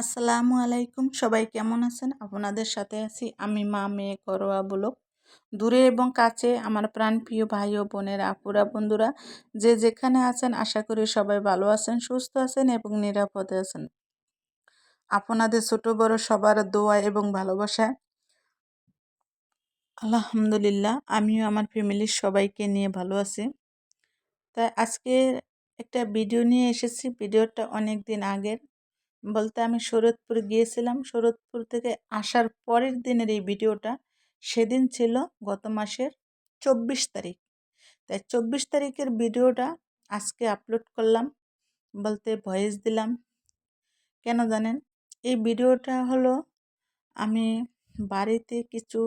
আসসালামু আলাইকুম, সবাই কেমন আছেন? আপনাদের সাথে আছি আমি মা মেয়ে ঘরোয়া ব্লগ। দূরে এবং কাছে আমার প্রাণপ্রিয় ভাই ও বোনেরা, আপুরা, বন্ধুরা, যে যেখানে আছেন আশা করি সবাই ভালো আছেন, সুস্থ আছেন এবং নিরাপদে আছেন। আপনাদের ছোট বড় সবার দোয়া এবং ভালোবাসায় আলহামদুলিল্লাহ আমিও আমার ফ্যামিলির সবাইকে নিয়ে ভালো আছি। তাই আজকে একটা ভিডিও নিয়ে এসেছি। ভিডিওটা অনেক দিন আগের, বলতে আমি শরৎপুর গিয়েছিলাম। শরৎপুর থেকে আসার পরের দিনের এই ভিডিওটা। সেদিন ছিল গত মাসের 24 তারিখ। তাই 24 তারিখের ভিডিওটা আজকে আপলোড করলাম, বলতে ভয়েস দিলাম। কেন জানেন? এই ভিডিওটা হলো আমি বাড়িতে কিছু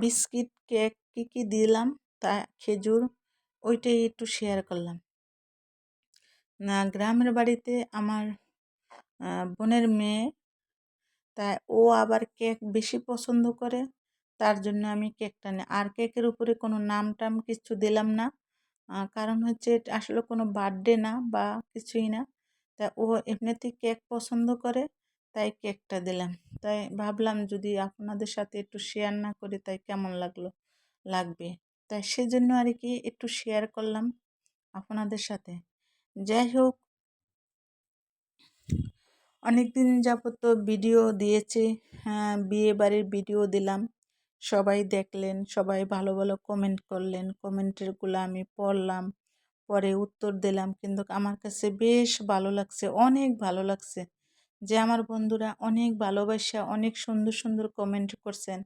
বিস্কিট, কেক কী কী দিলাম, তা খেজুর, ওইটাই একটু শেয়ার করলাম। না, গ্রামের বাড়িতে আমার বোনের মেয়ে, তাই ও আবার কেক বেশি পছন্দ করে। তার জন্য আমি কেকটা নিই, আর কেকের উপরে কোনো নাম টাম কিছু দিলাম না। কারণ হচ্ছে এটা আসলে কোনো বার্থডে না বা কিছুই না। তাই ও এমনিতেই কেক পছন্দ করে, তাই কেকটা দিলাম। তাই ভাবলাম যদি আপনাদের সাথে একটু শেয়ার না করি তাই কেমন লাগবে। তাই সেজন্য আর কি একটু শেয়ার করলাম আপনাদের সাথে। যাই হোক, অনেক দিন যাবত তো ভিডিও দিয়েছি, হ্যাঁ, বিয়ে বাড়ির ভিডিও দিলাম। সবাই দেখলেন, সবাই ভালো ভালো কমেন্ট করলেন। কমেন্টেরগুলো আমি পড়লাম, পরে উত্তর দিলাম। কিন্তু আমার কাছে বেশ ভালো লাগছে, অনেক ভালো লাগছে যে আমার বন্ধুরা অনেক ভালোবাসা, অনেক সুন্দর সুন্দর কমেন্ট করছেন।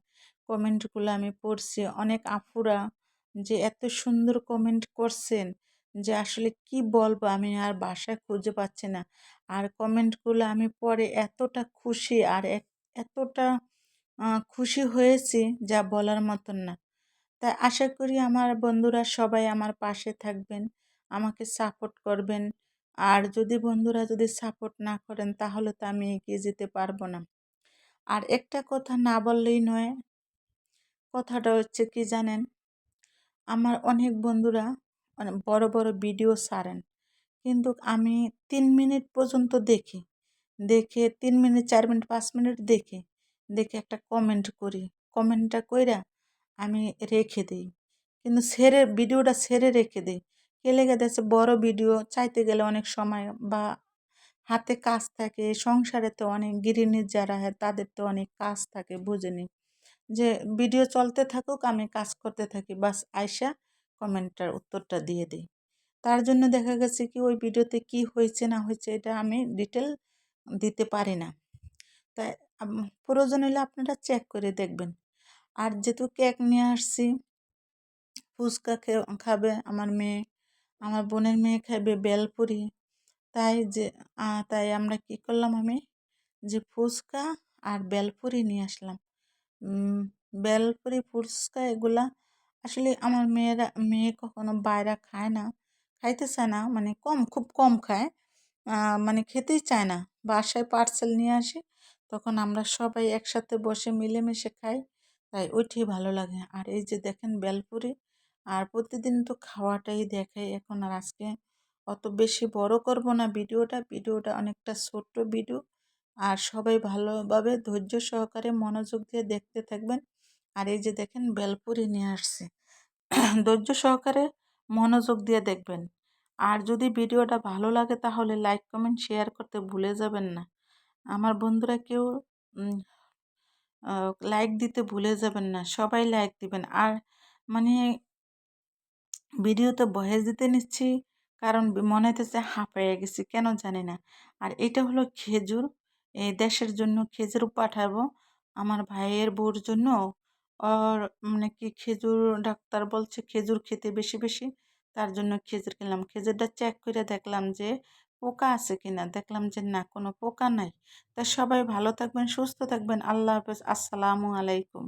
কমেন্টগুলো আমি পড়ছি। অনেক আপুরা যে এত সুন্দর কমেন্ট করছেন যে আসলে কি বলবো, আমি আর ভাষা খুঁজে পাচ্ছি না। আর কমেন্টগুলো আমি পড়ে এতটা খুশি আর এতটা খুশি হয়েছি যা বলার মতন না। তাই আশা করি আমার বন্ধুরা সবাই আমার পাশে থাকবেন, আমাকে সাপোর্ট করবেন। আর যদি বন্ধুরা যদি সাপোর্ট না করেন তাহলে তো আমি এগিয়ে যেতে পারবো না। আর একটা কথা না বললেই নয়, কথাটা হচ্ছে কি জানেন? আমার অনেক বন্ধুরা বড় বড় ভিডিও ছাড়েন, কিন্তু আমি 3 মিনিট পর্যন্ত দেখি, দেখে 3 মিনিট, 4 মিনিট, 5 মিনিট দেখে দেখে একটা কমেন্ট করি। কমেন্টটা কইরা আমি রেখে দিই, কিন্তু ভিডিওটা ছেড়ে রেখে দিই। কে লেগে দেখছে বড় ভিডিও চাইতে গেলে অনেক সময় বা হাতে কাজ থাকে, সংসারে তো অনেক গৃহিণী যারা হয় তাদের তো অনেক কাজ থাকে, বুঝেনি যে ভিডিও চলতে থাকুক, আমি কাজ করতে থাকি, বাস আইসা কমেন্টটার উত্তরটা দিয়ে দিই। তার জন্য দেখা গেছে কি ওই ভিডিওতে কি হয়েছে না হয়েছে এটা আমি ডিটেল দিতে পারি না। তাই প্রয়োজন হলে আপনারা চেক করে দেখবেন। আর যেহেতু কেক নিয়ে আসছি, ফুচকা খাবে আমার মেয়ে, আমার বোনের মেয়ে খাবে বেলপুরি। তাই আমরা কি করলাম, আমি যে ফুচকা আর বেলপুরি নিয়ে আসলাম। বেলপুরি, ফুচকা এগুলা আসলে আমার মেয়ে কখনো বাইরে খায় না, খাইতে চায় না, মানে খুব কম খায়। মানে খেতেই চায় না। বাসায় পার্সেল নিয়ে আসি, তখন আমরা সবাই একসাথে বসে মিলেমিশে খাই। তাই ওইটাই ভালো লাগে। আর এই যে দেখেন বেলপুরি, আর প্রতিদিন তো খাওয়াটাই দেখাই এখন। আর আজকে অত বেশি বড় করব না ভিডিওটা অনেকটা ছোট্ট ভিডিও। আর সবাই ভালোভাবে ধৈর্য সহকারে মনোযোগ দিয়ে দেখতে থাকবেন। আর এই যে দেখেন বেলপুরি নিয়ে আসছে, ধৈর্য সহকারে মনোযোগ দিয়ে দেখবেন। আর যদি ভিডিওটা ভালো লাগে তাহলে লাইক কমেন্ট শেয়ার করতে ভুলে যাবেন না। আমার বন্ধুরা কেউ লাইক দিতে ভুলে যাবেন না, সবাই লাইক দিবেন। আর মানে ভিডিওতে ভয়েস দিতে নিচ্ছি কারণ মনে হইতেছে হাঁপাইয়া গেছি, কেন জানি না। আর এটা হলো খেজুর, এই দেশের জন্য খেজুর পাঠাবো আমার ভাইয়ের বউর জন্য। ওর মানে কি খেজুর, ডাক্তার বলছে খেজুর খেতে বেশি বেশি, তার জন্য খেজুর কিনলাম। খেজুরটা চেক করে দেখলাম যে পোকা আছে কিনা, দেখলাম যে না, কোনো পোকা নাই। তা সবাই ভালো থাকবেন, সুস্থ থাকবেন। আল্লাহ হাফেজ, আসসালামু আলাইকুম।